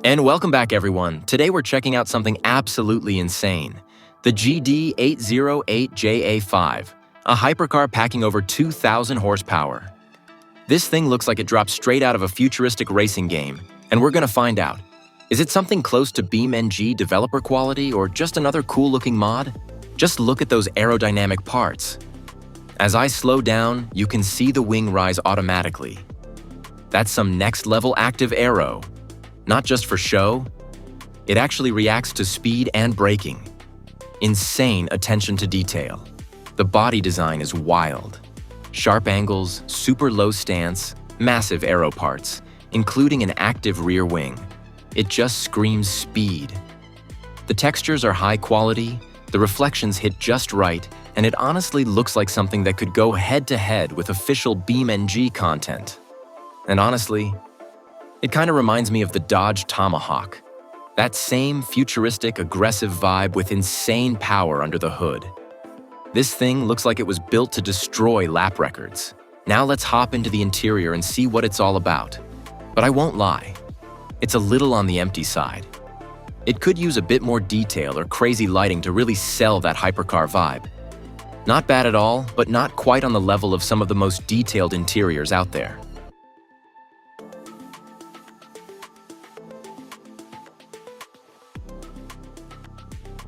And welcome back, everyone. Today we're checking out something absolutely insane. The GD808 a hypercar packing over 2,000 horsepower. This thing looks like it dropped straight out of a futuristic racing game, and we're gonna find out. Is it something close to BeamNG developer quality or just another cool-looking mod? Just look at those aerodynamic parts. As I slow down, you can see the wing rise automatically. That's some next-level active aero. Not just for show, it actually reacts to speed and braking. Insane attention to detail. The body design is wild. Sharp angles, super low stance, massive aero parts, including an active rear wing. It just screams speed. The textures are high quality, the reflections hit just right, and it honestly looks like something that could go head-to-head with official BeamNG content. And honestly, it kind of reminds me of the Dodge Tomahawk. That same futuristic, aggressive vibe with insane power under the hood. This thing looks like it was built to destroy lap records. Now let's hop into the interior and see what it's all about. But I won't lie, it's a little on the empty side. It could use a bit more detail or crazy lighting to really sell that hypercar vibe. Not bad at all, but not quite on the level of some of the most detailed interiors out there.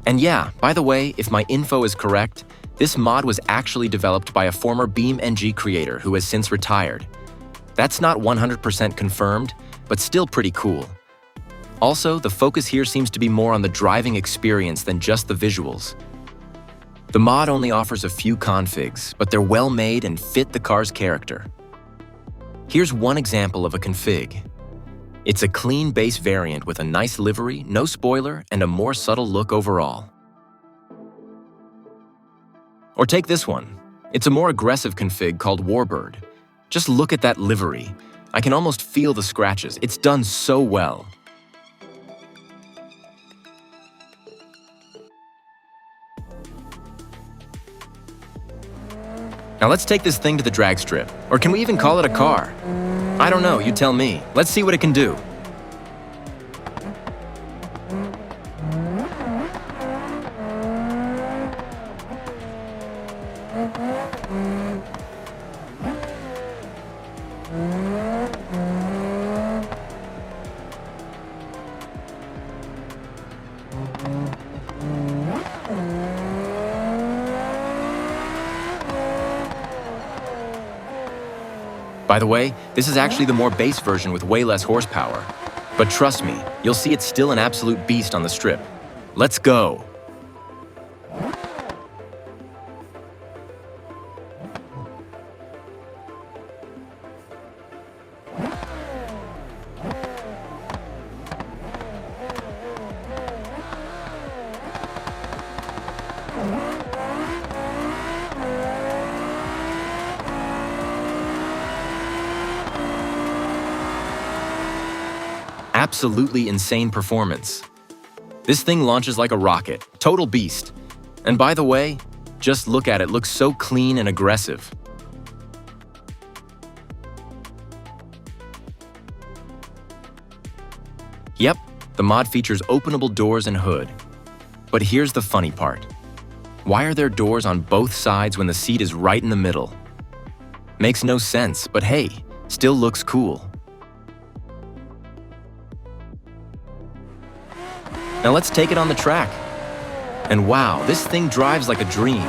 And yeah, by the way, if my info is correct, this mod was actually developed by a former BeamNG creator who has since retired. That's not 100% confirmed, but still pretty cool. Also, the focus here seems to be more on the driving experience than just the visuals. The mod only offers a few configs, but they're well made and fit the car's character. Here's one example of a config. It's a clean base variant with a nice livery, no spoiler, and a more subtle look overall. Or take this one. It's a more aggressive config called Warbird. Just look at that livery. I can almost feel the scratches. It's done so well. Now let's take this thing to the drag strip. Or can we even call it a car? I don't know, you tell me. Let's see what it can do. By the way, this is actually the more base version with way less horsepower. But trust me, you'll see it's still an absolute beast on the strip. Let's go! Absolutely insane performance. This thing launches like a rocket, total beast. And by the way, just look at it, looks so clean and aggressive. Yep, the mod features openable doors and hood. But here's the funny part. Why are there doors on both sides when the seat is right in the middle? Makes no sense, but hey, still looks cool. Now let's take it on the track. And wow, this thing drives like a dream.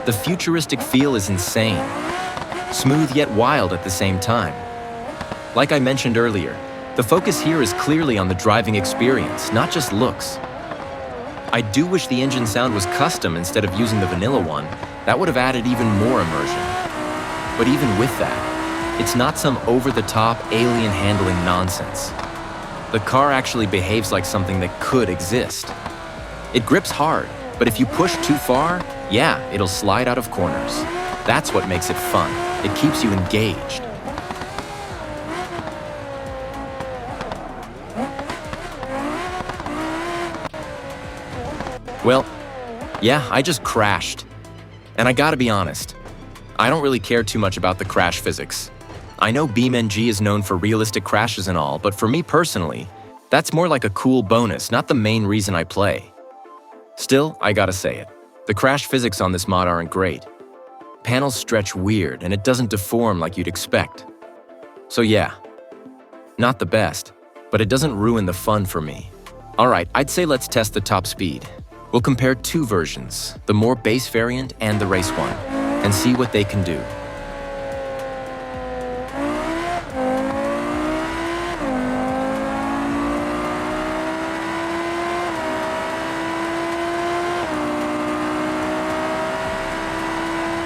The futuristic feel is insane. Smooth yet wild at the same time. Like I mentioned earlier, the focus here is clearly on the driving experience, not just looks. I do wish the engine sound was custom instead of using the vanilla one. That would have added even more immersion. But even with that, it's not some over-the-top alien handling nonsense. The car actually behaves like something that could exist. It grips hard, but if you push too far, yeah, it'll slide out of corners. That's what makes it fun. It keeps you engaged. Well, yeah, I just crashed. And I gotta be honest, I don't really care too much about the crash physics. I know BeamNG is known for realistic crashes and all, but for me personally, That's more like a cool bonus, not the main reason I play. Still, I gotta say it. The crash physics on this mod aren't great. Panels stretch weird, and it doesn't deform like you'd expect. So yeah, not the best, but it doesn't ruin the fun for me. Alright, I'd say let's test the top speed. We'll compare two versions, the more base variant and the race one, and see what they can do.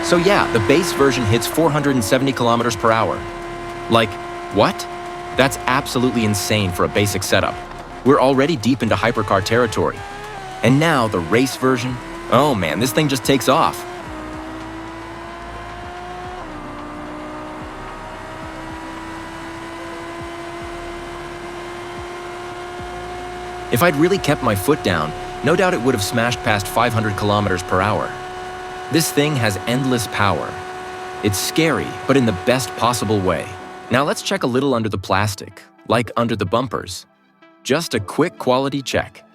So yeah, the base version hits 470 kilometers per hour. Like, what? That's absolutely insane for a basic setup. We're already deep into hypercar territory. And now the race version, oh man, this thing just takes off. If I'd really kept my foot down, no doubt it would have smashed past 500 kilometers per hour. This thing has endless power. It's scary, but in the best possible way. Now let's check a little under the plastic, like under the bumpers. Just a quick quality check.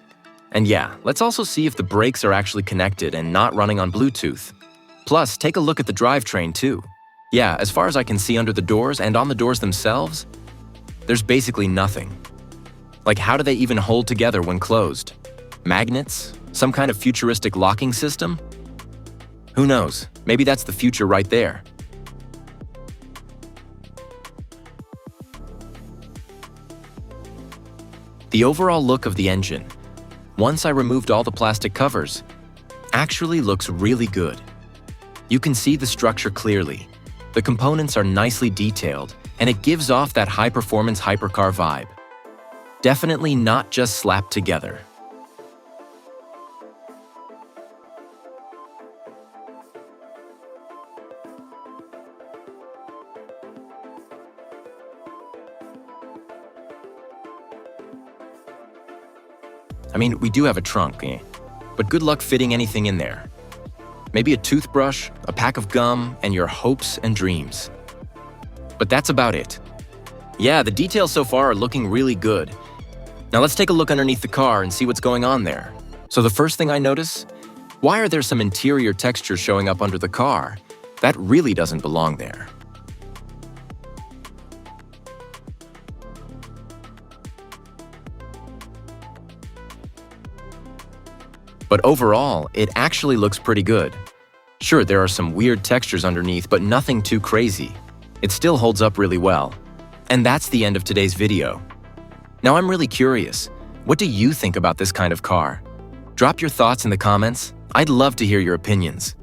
And yeah, let's also see if the brakes are actually connected and not running on Bluetooth. Plus, take a look at the drivetrain too. Yeah, as far as I can see under the doors and on the doors themselves, there's basically nothing. Like, how do they even hold together when closed? Magnets? Some kind of futuristic locking system? Who knows? Maybe that's the future right there. The overall look of the engine, once I removed all the plastic covers, actually looks really good. You can see the structure clearly. The components are nicely detailed, and it gives off that high-performance hypercar vibe. Definitely not just slapped together. I mean, we do have a trunk, but good luck fitting anything in there. Maybe a toothbrush, a pack of gum, and your hopes and dreams. But that's about it. Yeah, the details so far are looking really good. Now let's take a look underneath the car and see what's going on there. So the first thing I notice, why are there some interior textures showing up under the car? That really doesn't belong there. But overall, it actually looks pretty good. Sure, there are some weird textures underneath, but nothing too crazy. It still holds up really well. And that's the end of today's video. Now I'm really curious, what do you think about this kind of car? Drop your thoughts in the comments. I'd love to hear your opinions.